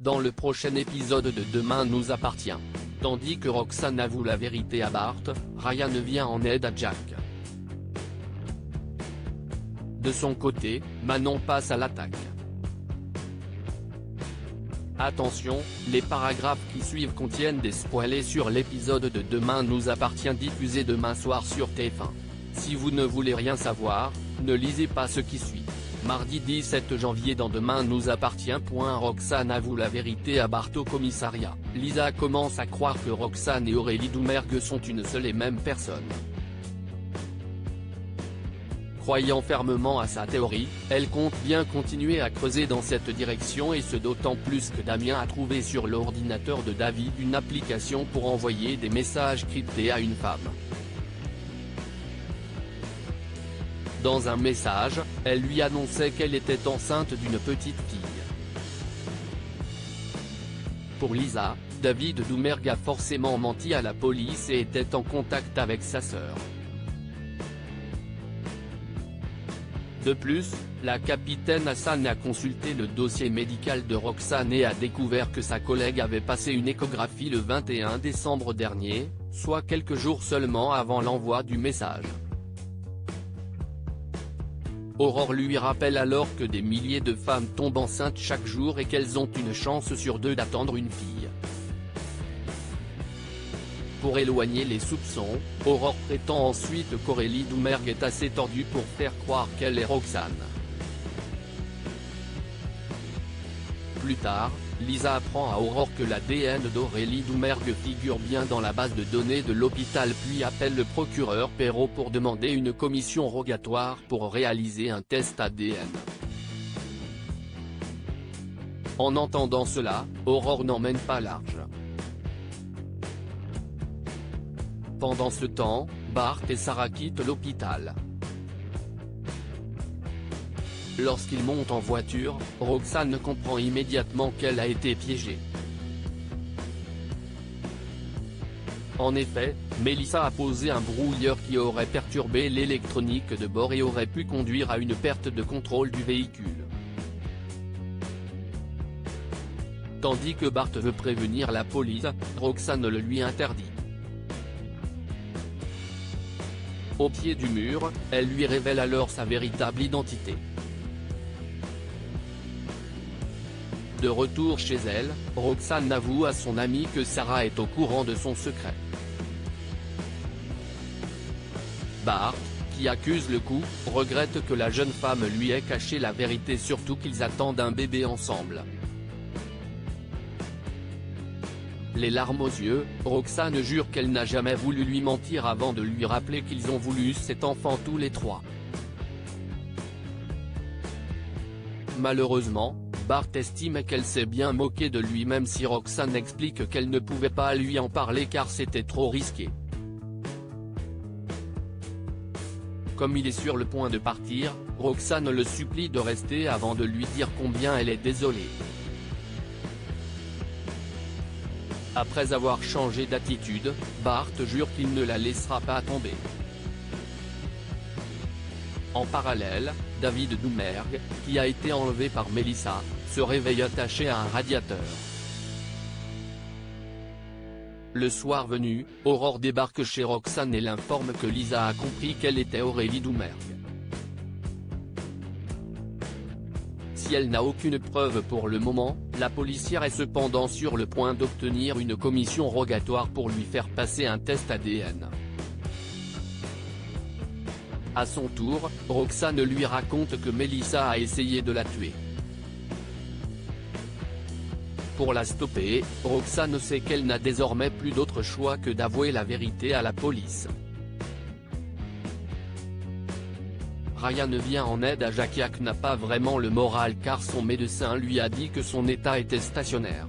dans le prochain épisode de Demain nous appartient. Tandis que Roxane avoue la vérité à Bart, Ryan vient en aide à Jack. De son côté, Manon passe à l'attaque. Attention, les paragraphes qui suivent contiennent des spoilers sur l'épisode de Demain nous appartient diffusé demain soir sur TF1. Si vous ne voulez rien savoir, ne lisez pas ce qui suit. Mardi 17 janvier dans Demain nous appartient. Roxane avoue la vérité à Bart au commissariat. Lisa commence à croire que Roxane et Aurélie Doumergue sont une seule et même personne. Croyant fermement à sa théorie, elle compte bien continuer à creuser dans cette direction et ce d'autant plus que Damien a trouvé sur l'ordinateur de David une application pour envoyer des messages cryptés à une femme. Dans un message, elle lui annonçait qu'elle était enceinte d'une petite fille. Pour Lisa, David Doumergue a forcément menti à la police et était en contact avec sa sœur. De plus, la capitaine Hassan a consulté le dossier médical de Roxane et a découvert que sa collègue avait passé une échographie le 21 décembre dernier, soit quelques jours seulement avant l'envoi du message. Aurore lui rappelle alors que des milliers de femmes tombent enceintes chaque jour et qu'elles ont une chance sur deux d'attendre une fille. Pour éloigner les soupçons, Aurore prétend ensuite qu'Aurélie Doumergue est assez tordue pour faire croire qu'elle est Roxane. Plus tard, Lisa apprend à Aurore que l'ADN d'Aurélie Doumergue figure bien dans la base de données de l'hôpital puis appelle le procureur Perrault pour demander une commission rogatoire pour réaliser un test ADN. En entendant cela, Aurore n'emmène pas large. Pendant ce temps, Bart et Sarah quittent l'hôpital. Lorsqu'ils montent en voiture, Roxane comprend immédiatement qu'elle a été piégée. En effet, Melissa a posé un brouilleur qui aurait perturbé l'électronique de bord et aurait pu conduire à une perte de contrôle du véhicule. Tandis que Bart veut prévenir la police, Roxane le lui interdit. Au pied du mur, elle lui révèle alors sa véritable identité. De retour chez elle, Roxane avoue à son amie que Sarah est au courant de son secret. Bart, qui accuse le coup, regrette que la jeune femme lui ait caché la vérité, surtout qu'ils attendent un bébé ensemble. Les larmes aux yeux, Roxane jure qu'elle n'a jamais voulu lui mentir avant de lui rappeler qu'ils ont voulu cet enfant tous les trois. Malheureusement, Bart estime qu'elle s'est bien moquée de lui même si Roxane explique qu'elle ne pouvait pas lui en parler car c'était trop risqué. Comme il est sur le point de partir, Roxane le supplie de rester avant de lui dire combien elle est désolée. Après avoir changé d'attitude, Bart jure qu'il ne la laissera pas tomber. En parallèle, David Doumergue, qui a été enlevé par Melissa, se réveille attaché à un radiateur. Le soir venu, Aurore débarque chez Roxane et l'informe que Lisa a compris qu'elle était Aurélie Doumergue. Si elle n'a aucune preuve pour le moment, la policière est cependant sur le point d'obtenir une commission rogatoire pour lui faire passer un test ADN. À son tour, Roxane lui raconte que Melissa a essayé de la tuer. Pour la stopper, Roxane sait qu'elle n'a désormais plus d'autre choix que d'avouer la vérité à la police. Ryan vient en aide à Jack. Jack n'a pas vraiment le moral car son médecin lui a dit que son état était stationnaire.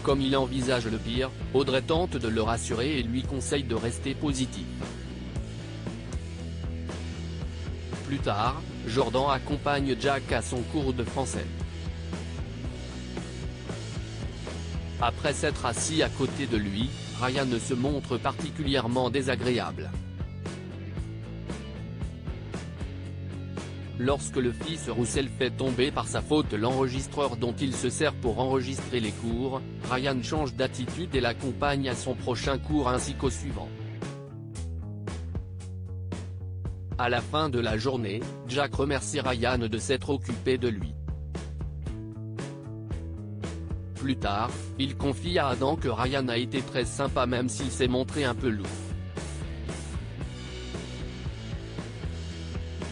Comme il envisage le pire, Audrey tente de le rassurer et lui conseille de rester positif. Plus tard, Jordan accompagne Jack à son cours de français. Après s'être assis à côté de lui, Ryan se montre particulièrement désagréable. Lorsque le fils Roussel fait tomber par sa faute l'enregistreur dont il se sert pour enregistrer les cours, Ryan change d'attitude et l'accompagne à son prochain cours ainsi qu'au suivant. À la fin de la journée, Jack remercie Ryan de s'être occupé de lui. Plus tard, il confie à Adam que Ryan a été très sympa même s'il s'est montré un peu lourd.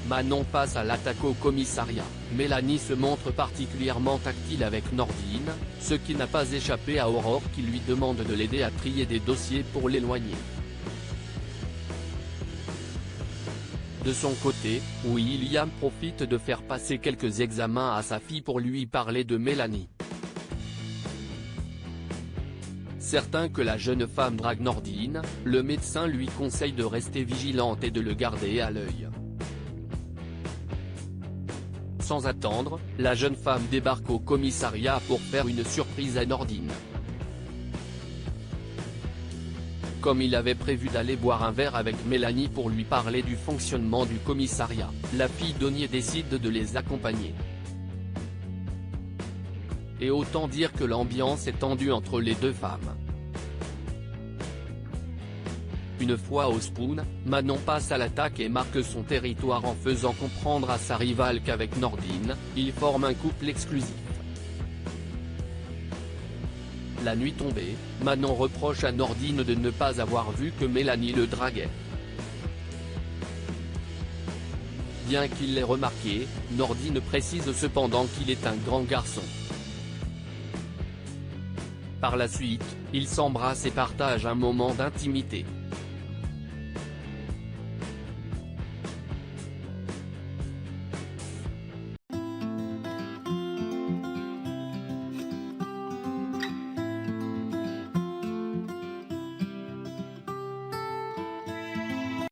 Manon passe à l'attaque au commissariat. Mélanie se montre particulièrement tactile avec Nordine, ce qui n'a pas échappé à Aurore qui lui demande de l'aider à trier des dossiers pour l'éloigner. De son côté, William profite de faire passer quelques examens à sa fille pour lui parler de Mélanie. Certain que la jeune femme drague Nordine, le médecin lui conseille de rester vigilante et de le garder à l'œil. Sans attendre, la jeune femme débarque au commissariat pour faire une surprise à Nordine. Comme il avait prévu d'aller boire un verre avec Mélanie pour lui parler du fonctionnement du commissariat, la fille d'Ognier décide de les accompagner. Et autant dire que l'ambiance est tendue entre les deux femmes. Une fois au Spoon, Manon passe à l'attaque et marque son territoire en faisant comprendre à sa rivale qu'avec Nordine, ils forment un couple exclusif. La nuit tombée, Manon reproche à Nordine de ne pas avoir vu que Mélanie le draguait. Bien qu'il l'ait remarqué, Nordine précise cependant qu'il est un grand garçon. Par la suite, ils s'embrassent et partagent un moment d'intimité.